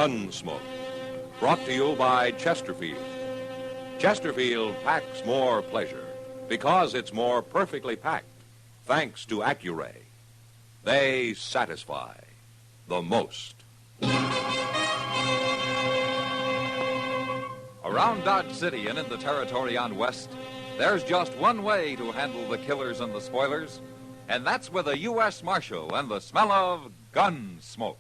Gunsmoke. Brought to you by Chesterfield. Chesterfield packs more pleasure because it's more perfectly packed, thanks to Accuray. They satisfy the most. Around Dodge City and in the territory on West, there's just one way to handle the killers and the spoilers, and that's with a U.S. Marshal and the smell of Gunsmoke.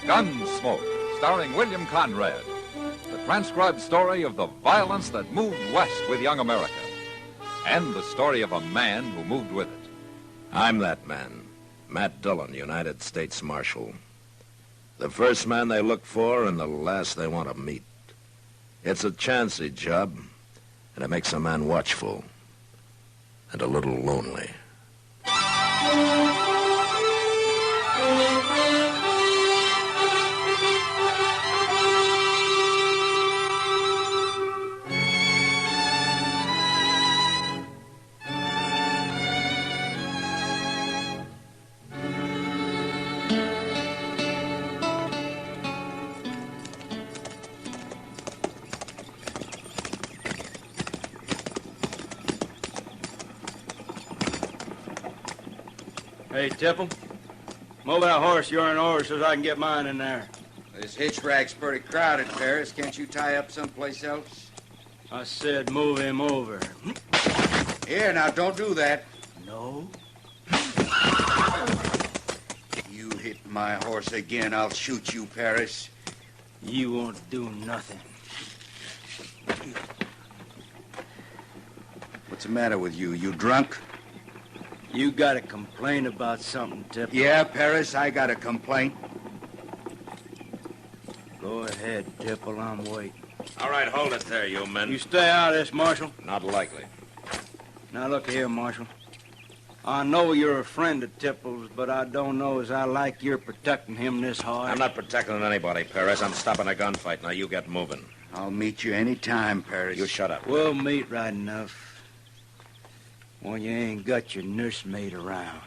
Gunsmoke, starring William Conrad. The transcribed story of the violence that moved west with young America. And the story of a man who moved with it. I'm that man, Matt Dillon, United States Marshal. The first man they look for and the last they want to meet. It's a chancy job, and it makes a man watchful and a little lonely. Hey, Tipple, move that horse you're in order so I can get mine in there. This hitch rack's pretty crowded, Ferris. Can't you tie up someplace else? I said move him over. Here, now, don't do that. No? You hit my horse again, I'll shoot you, Paris. You won't do nothing. What's the matter with you? You drunk? You got a complaint about something, Tipple? Yeah, Paris, I got a complaint. Go ahead, Tipple, I'm waiting. All right, hold it there, you men. You stay out of this, Marshal. Not likely. Now, look here, Marshal. I know you're a friend of Tipple's, but I don't know as I like you're protecting him this hard. I'm not protecting anybody, Paris. I'm stopping a gunfight. Now you get moving. I'll meet you any time, Paris. You shut up. We'll meet right enough. When you ain't got your nursemaid around.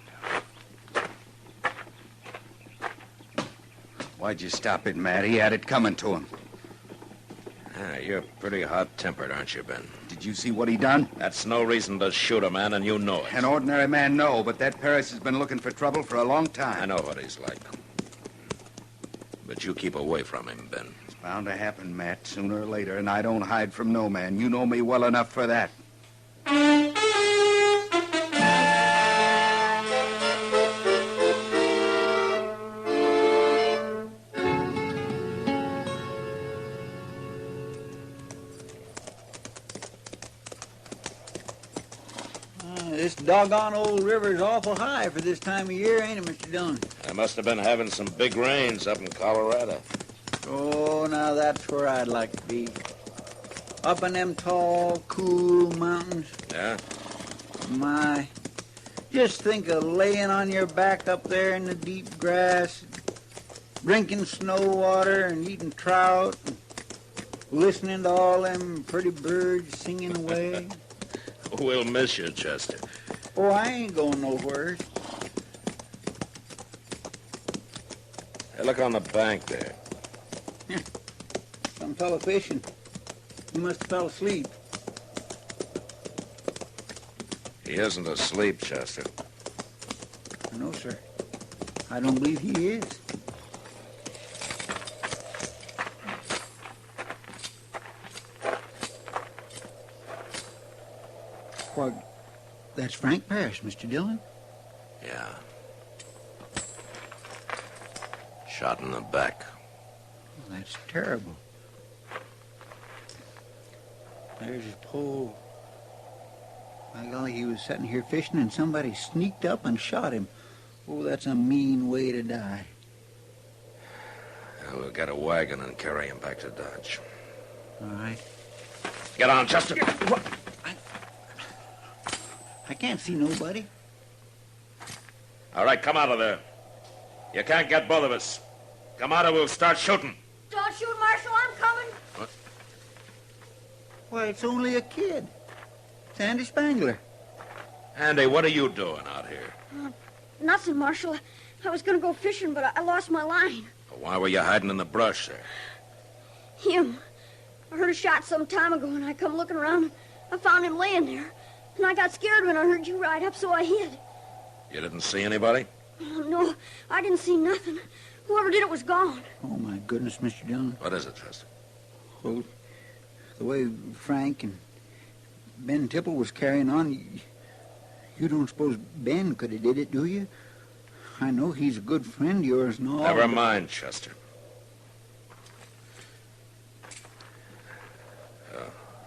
Why'd you stop it, Matt? He had it coming to him. You're pretty hot-tempered, aren't you, Ben? Did you see what he done? That's no reason to shoot a man, and you know it. An ordinary man, no, but that Paris has been looking for trouble for a long time. I know what he's like. But you keep away from him, Ben. It's bound to happen, Matt, sooner or later, and I don't hide from no man. You know me well enough for that. This doggone old river's awful high for this time of year, ain't it, Mr. Dillon? I must have been having some big rains up in Colorado. Oh, now that's where I'd like to be. Up in them tall, cool mountains. Yeah? My, just think of laying on your back up there in the deep grass, drinking snow water and eating trout, and listening to all them pretty birds singing away. We'll miss you, Chester. Oh, I ain't going nowhere. Hey, look on the bank there. Some fellow fishing. He must have fell asleep. He isn't asleep, Chester. No, sir. I don't believe he is. Why, that's Frank Parrish, Mr. Dillon. Yeah. Shot in the back. Well, that's terrible. There's his pole. By golly, he was sitting here fishing and somebody sneaked up and shot him. Oh, that's a mean way to die. We'll get a wagon and carry him back to Dodge. All right. Get on, Chester. What? I can't see nobody. All right, come out of there. You can't get both of us. Come out or we'll start shooting. Don't shoot, Marshal. I'm coming. What? Why, it's only a kid. It's Andy Spangler. Andy, what are you doing out here? Nothing, Marshal. I was going to go fishing, but I lost my line. Why were you hiding in the brush there? Him. I heard a shot some time ago, and I come looking around, and I found him laying there. And I got scared when I heard you ride up, so I hid. You didn't see anybody? Oh, no, I didn't see nothing. Whoever did it was gone. Oh, my goodness, Mr. Dillon. What is it, Chester? Well, the way Frank and Ben Tipple was carrying on, you don't suppose Ben could have did it, do you? I know he's a good friend of yours and all. Never mind, Chester.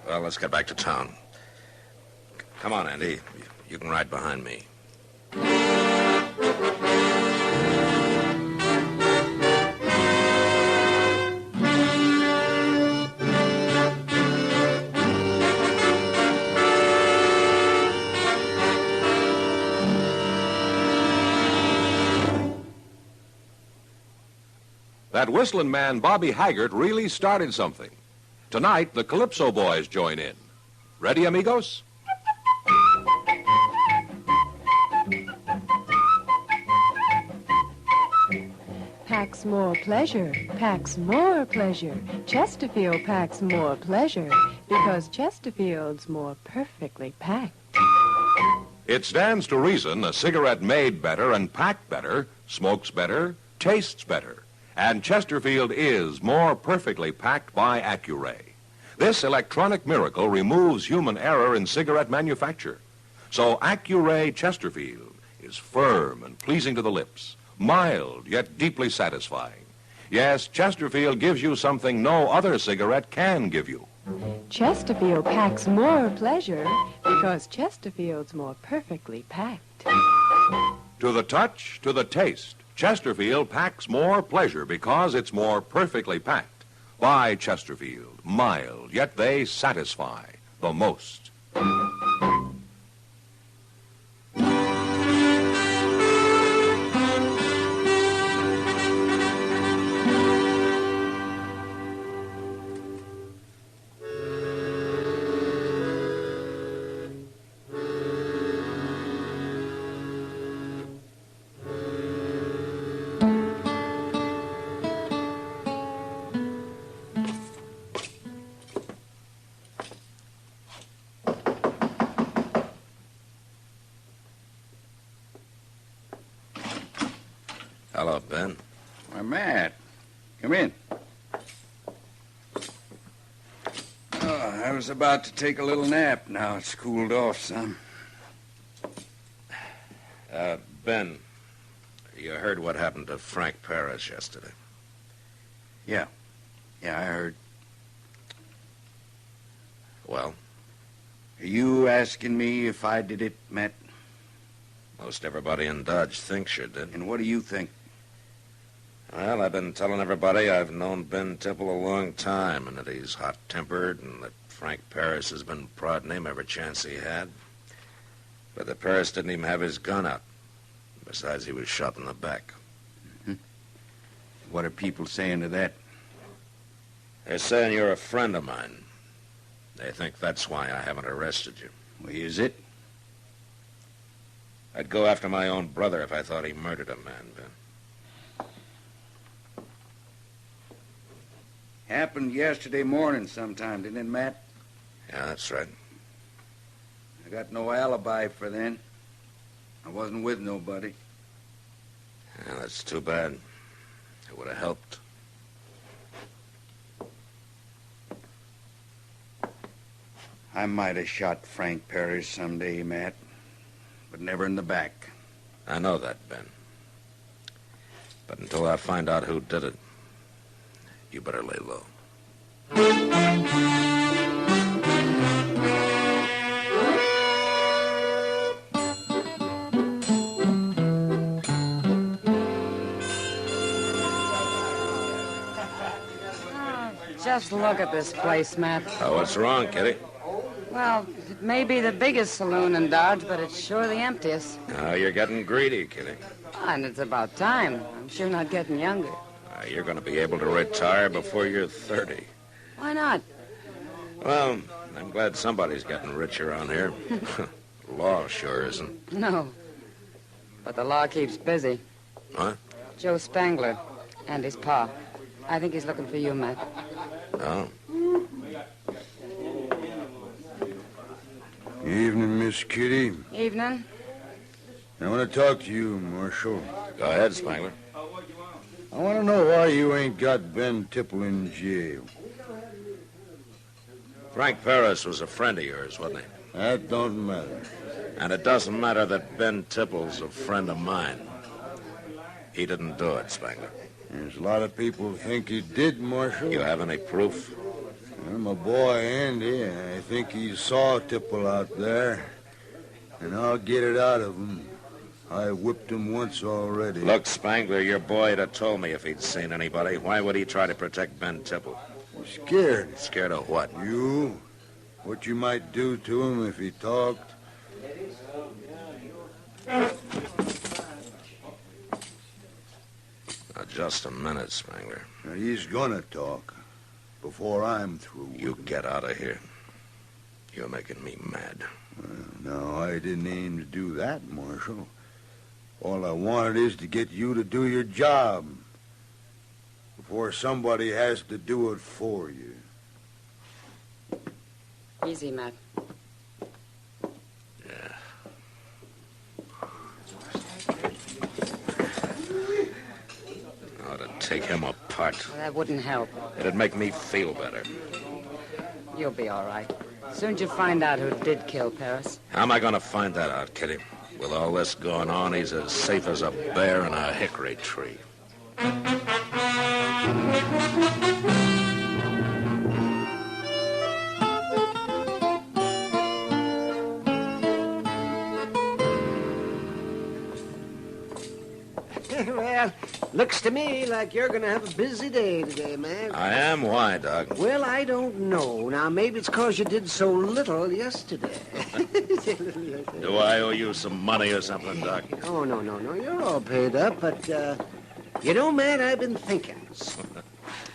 Well, let's get back to town. Come on, Andy. You can ride behind me. That whistling man, Bobby Haggart, really started something. Tonight, the Calypso Boys join in. Ready, amigos? Packs more pleasure, packs more pleasure. Chesterfield packs more pleasure because Chesterfield's more perfectly packed. It stands to reason a cigarette made better and packed better, smokes better, tastes better. And Chesterfield is more perfectly packed by Accuray. This electronic miracle removes human error in cigarette manufacture. So Accuray Chesterfield is firm and pleasing to the lips, mild yet deeply satisfying. Yes, Chesterfield gives you something no other cigarette can give you. Chesterfield packs more pleasure because Chesterfield's more perfectly packed. To the touch, to the taste, Chesterfield packs more pleasure because it's more perfectly packed. By Chesterfield, mild, yet they satisfy the most. Hello, Ben. Why, Matt, come in. Oh, I was about to take a little nap. Now it's cooled off some. Ben, you heard what happened to Frank Paris yesterday. Yeah, I heard. Well, Are you asking me if I did it, Matt? most everybody in Dodge thinks you did. And what do you think? Well, I've been telling everybody I've known Ben Tipple a long time, and that he's hot-tempered, and that Frank Paris has been prodding him every chance he had. But the Paris didn't even have his gun out. Besides, he was shot in the back. Mm-hmm. What are people saying to that? They're saying you're a friend of mine. They think that's why I haven't arrested you. Well, is it? I'd go after my own brother if I thought he murdered a man, Ben. Happened yesterday morning sometime, didn't it, Matt? Yeah, that's right. I got no alibi for then. I wasn't with nobody. Yeah, that's too bad. It would have helped. I might have shot Frank Paris someday, Matt, but never in the back. I know that, Ben. But until I find out who did it, you better lay low. Just look at this place, Matt. Oh, what's wrong, Kitty? Well, it may be the biggest saloon in Dodge, but it's sure the emptiest. Oh, you're getting greedy, Kitty. And it's about time. I'm sure not getting younger. You're going to be able to retire before you're 30. Why not? Well, I'm glad somebody's getting rich around here. Law sure isn't. No. But the law keeps busy. What? Joe Spangler, Andy's pa. I think he's looking for you, Matt. Oh. Evening, Miss Kitty. Evening. I want to talk to you, Marshal. Go ahead, Spangler. I want to know why you ain't got Ben Tipple in jail. Frank Paris was a friend of yours, wasn't he? That don't matter. And it doesn't matter that Ben Tipple's a friend of mine. He didn't do it, Spangler. There's a lot of people who think he did, Marshal. You have any proof? Well, my boy Andy, I think he saw Tipple out there. And I'll get it out of him. I whipped him once already. Look, Spangler, your boy'd have told me if he'd seen anybody. Why would he try to protect Ben Tipple? Scared. Scared of what? You? What you might do to him if he talked? Now, just a minute, Spangler. Now, he's gonna talk before I'm through. You get out of here. You're making me mad. Well, no, I didn't aim to do that, Marshal. All I wanted is to get you to do your job before somebody has to do it for you. Easy, Matt. Yeah. I ought to take him apart. Well, that wouldn't help. It'd make me feel better. You'll be all right. Soon as you find out who did kill Paris. How am I going to find that out, Kitty? With all this going on, he's as safe as a bear in a hickory tree. Well, looks to me like you're going to have a busy day today, man. I am? Why, Doc? Well, I don't know. Now, maybe it's 'cause you did so little yesterday. Do I owe you some money or something, Doc? Oh, no. You're all paid up, but, you know, man, I've been thinking.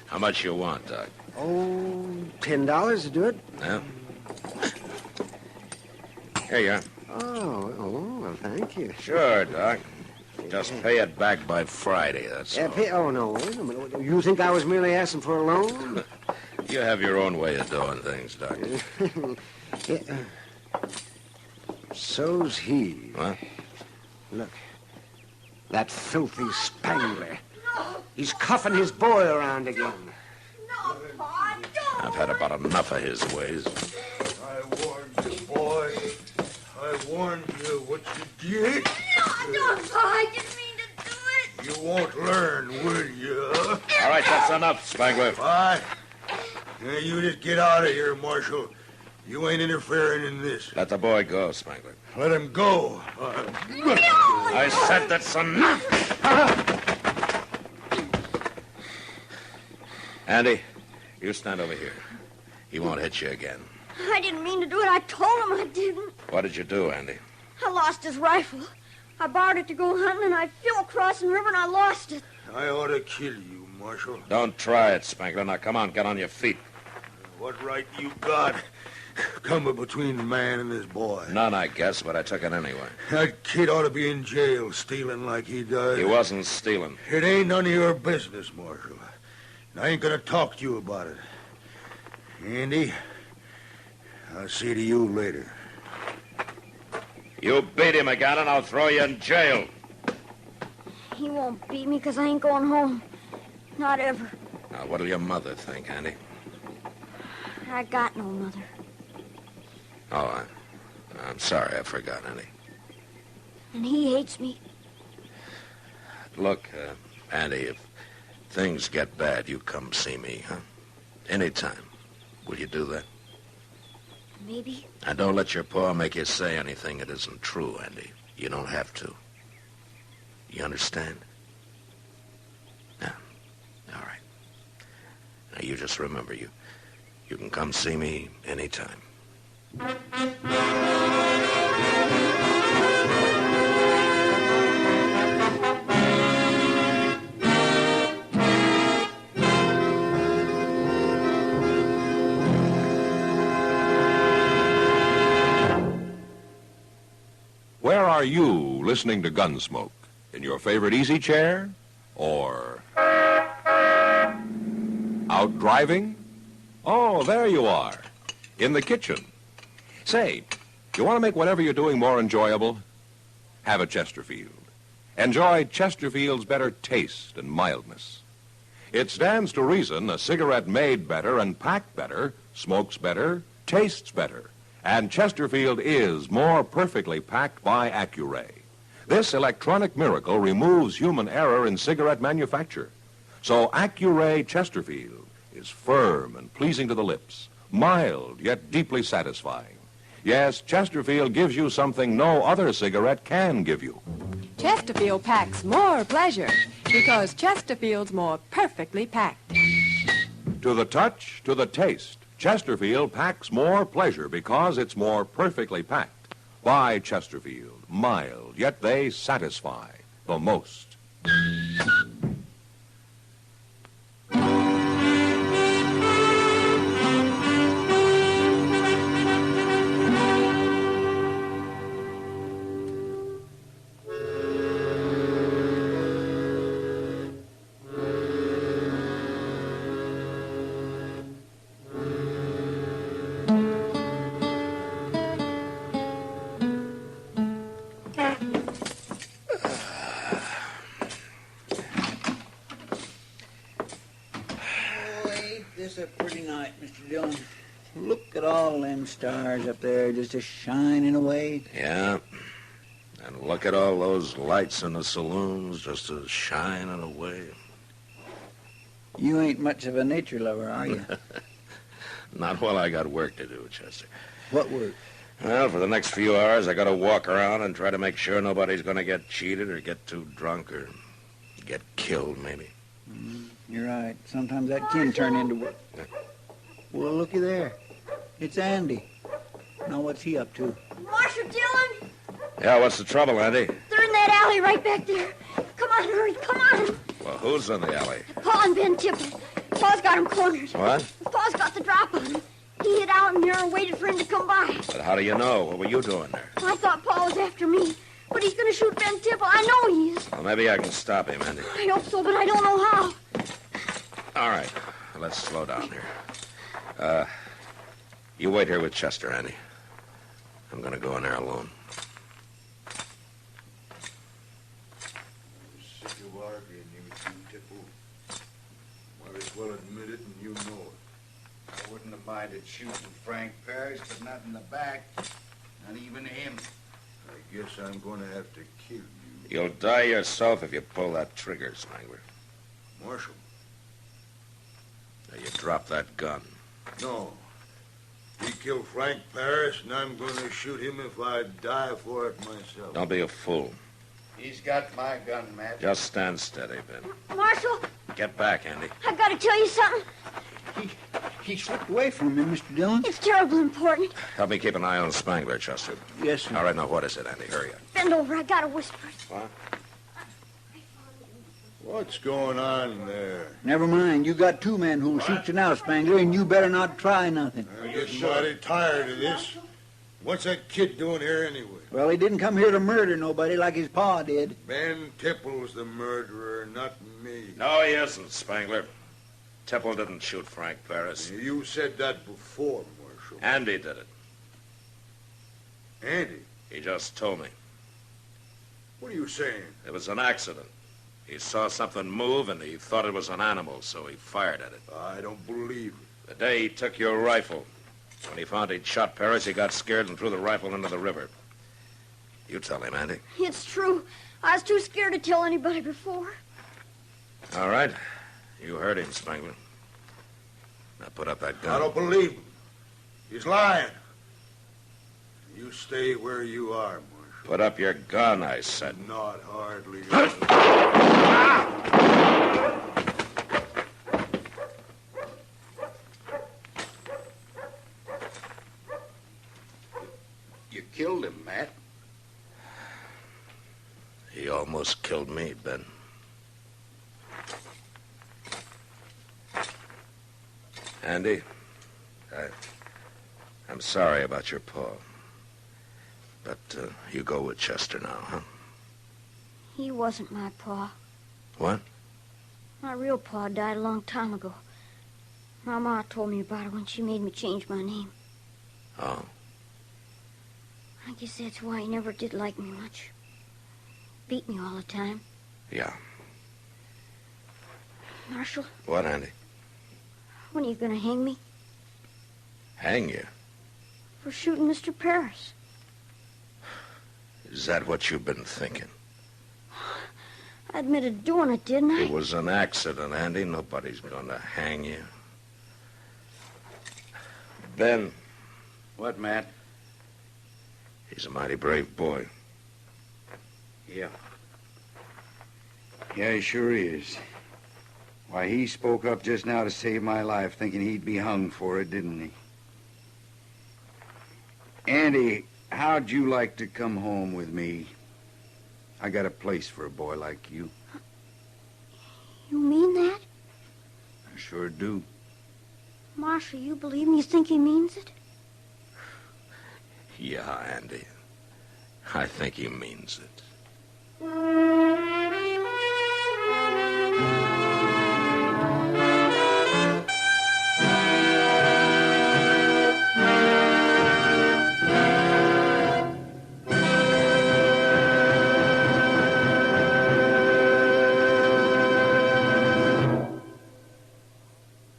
How much you want, Doc? Oh, $10 to do it. Yeah? Here you are. Oh, well, thank you. Sure, Doc. Just pay it back by Friday, that's all. Oh, no, wait a minute. You think I was merely asking for a loan? You have your own way of doing things, Doc. Yeah. So's he. What? Look, that filthy Spangler. He's cuffing his boy around again. No, Pa, don't. I've had about enough of his ways. I warned you, boy. I warned you what you did. No, don't, Pa. I didn't mean to do it. You won't learn, will you? All right, that's enough, Spangler. What? Yeah, you just get out of here, Marshal. You ain't interfering in this. Let the boy go, Spangler. Let him go. I said that's enough. Andy, you stand over here. He won't hit you again. I didn't mean to do it. I told him I didn't. What did you do, Andy? I lost his rifle. I borrowed it to go hunting, and I flew across the river, and I lost it. I ought to kill you, Marshal. Don't try it, Spangler. Now, come on, get on your feet. What right you got coming between the man and his boy? None, I guess, but I took it anyway. That kid ought to be in jail stealing like he does. He wasn't stealing. It ain't none of your business, Marshal. And I ain't gonna talk to you about it. Andy, I'll see to you later. You beat him again, and I'll throw you in jail. He won't beat me because I ain't going home. Not ever. Now, what'll your mother think, Andy? I got no mother. Oh, I'm sorry. I forgot, Andy. And he hates me. Look, Andy, if things get bad, you come see me, huh? Anytime. Will you do that? Maybe. And don't let your pa make you say anything that isn't true, Andy. You don't have to. You understand? Yeah. All right. Now, you just remember, you can come see me anytime. are you listening to Gunsmoke? In your favorite easy chair? Or out driving? Oh, there you are. In the kitchen. Say, you want to make whatever you're doing more enjoyable? Have a Chesterfield. Enjoy Chesterfield's better taste and mildness. It stands to reason a cigarette made better and packed better, smokes better, tastes better. And Chesterfield is more perfectly packed by Accuray. This electronic miracle removes human error in cigarette manufacture. So Accuray Chesterfield is firm and pleasing to the lips, mild yet deeply satisfying. Yes, Chesterfield gives you something no other cigarette can give you. Chesterfield packs more pleasure because Chesterfield's more perfectly packed. To the touch, to the taste, Chesterfield packs more pleasure because it's more perfectly packed. By Chesterfield, mild, yet they satisfy the most. This a pretty night, Mr. Dillon. Look at all them stars up there just a-shining away. Yeah. And look at all those lights in the saloons just a-shining away. You ain't much of a nature lover, are you? Not while I got work to do, Chester. What work? Well, for the next few hours, I got to walk around and try to make sure nobody's going to get cheated or get too drunk or get killed, maybe. You're right. Sometimes that can turn into what? Well, looky there. It's Andy. Now, what's he up to? Marshal Dillon, Yeah, what's the trouble, Andy? they're in that alley right back there. Come on, hurry, come on. Well, who's in the alley? Paul and Ben Tipple. Paul's got him cornered. What? Paul's got the drop on him. He hid out in there and waited for him to come by. But how do you know? What were you doing there? I thought Paul was after me, but he's going to shoot Ben Tipple. I know he is. Well, maybe I can stop him, Andy. I hope so, but I don't know how. All right. Let's slow down here. You wait here with Chester, Andy. I'm going to go in there alone. Sick of arguing, you two, Tipple. Might as well admit it, and you know it. I wouldn't have minded shooting Frank Parrish, but not in the back. Not even him. I guess I'm going to have to kill you. You'll die yourself if you pull that trigger, Spangler. Marshal. Now, you drop that gun. No. He killed Frank Parrish, and I'm going to shoot him if I die for it myself. Don't be a fool. He's got my gun, Matt. Just stand steady, Ben. Marshal, Get back, Andy. I've got to tell you something. He slipped away from him, Mr. Dillon. It's terribly important. Help me keep an eye on Spangler, Chester. Yes, sir. All right, now, what is it, Andy? Hurry up. Bend over, I got to whisper it. What? What's going on there? Never mind. You got two men who'll shoot you now, Spangler, and you better not try nothing. I'm getting mighty tired of this. What's that kid doing here anyway? Well, he didn't come here to murder nobody like his pa did. Ben Tipple's the murderer, not me. No, he isn't, Spangler. Tipple didn't shoot Frank Parrish. You said that before, Marshal. Andy did it. Andy, He just told me. what are you saying? It was an accident. He saw something move, and he thought it was an animal, so he fired at it. I don't believe it. The day he took your rifle, when he found he'd shot Parrish, he got scared and threw the rifle into the river. You tell him, Andy. It's true. I was too scared to tell anybody before. All right. You heard him, Spangler. Now put up that gun. I don't believe him. He's lying. You stay where you are, Marshal. Put up your gun, I said. Not hardly. You killed him, Matt. He almost killed me, Ben. Andy, I'm sorry about your paw. But you go with Chester now, huh? He wasn't my pa. What? My real pa died a long time ago. My ma told me about it when she made me change my name. Oh. I guess that's why he never did like me much. Beat me all the time. Yeah. Marshal, What, Andy? when are you going to hang me? Hang you? For shooting Mr. Paris. Is that what you've been thinking? I admitted doing it, didn't I? It was an accident, Andy. Nobody's gonna hang you. Ben. What, Matt? He's a mighty brave boy. Yeah. Yeah, he sure is. Why, he spoke up just now to save my life, thinking he'd be hung for it, didn't he? Andy, how'd you like to come home with me? I got a place for a boy like you. You mean that? I sure do. Marshal, you believe me? You think he means it? Yeah, Andy. I think he means it.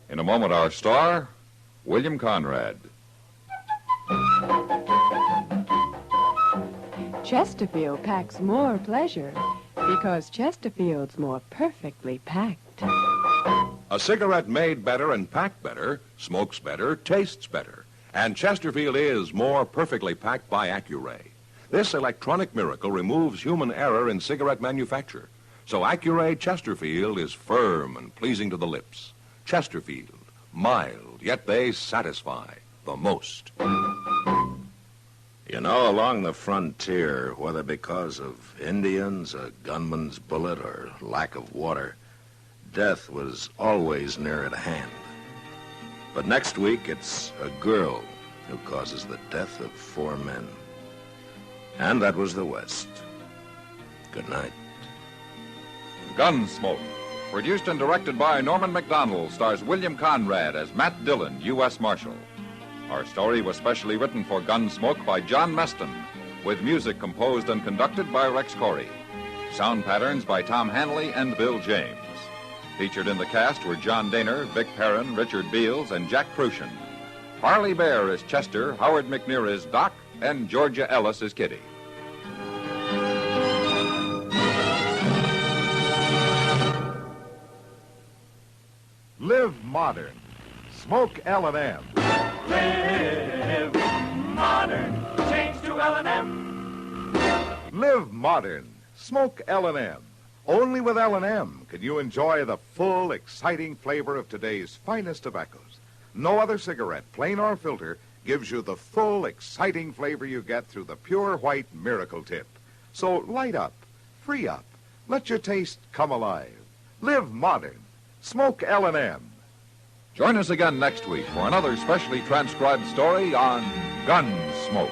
In a moment, our star, William Conrad. Chesterfield packs more pleasure because Chesterfield's more perfectly packed. A cigarette made better and packed better, smokes better, tastes better. And Chesterfield is more perfectly packed by Accuray. This electronic miracle removes human error in cigarette manufacture. So Accuray Chesterfield is firm and pleasing to the lips. Chesterfield, mild, yet they satisfy the most. You know, along the frontier, whether because of Indians, a gunman's bullet, or lack of water, death was always near at hand. But next week, it's a girl who causes the death of 4 men. And that was the West. Good night. Gunsmoke, produced and directed by Norman MacDonald, stars William Conrad as Matt Dillon, U.S. Marshal. Our story was specially written for Gunsmoke by John Meston, with music composed and conducted by Rex Corey. Sound patterns by Tom Hanley and Bill James. Featured in the cast were John Daner, Vic Perrin, Richard Beals, and Jack Crucian. Harley Bear is Chester, Howard McNear is Doc, and Georgia Ellis is Kitty. Live modern. Smoke L&M. Live modern. Change to L&M. Live modern. Smoke L&M. Only with L&M can you enjoy the full, exciting flavor of today's finest tobaccos. No other cigarette, plain or filter, gives you the full, exciting flavor you get through the pure white miracle tip. So light up, free up, let your taste come alive. Live modern. Smoke L&M. Join us again next week for another specially transcribed story on Gunsmoke.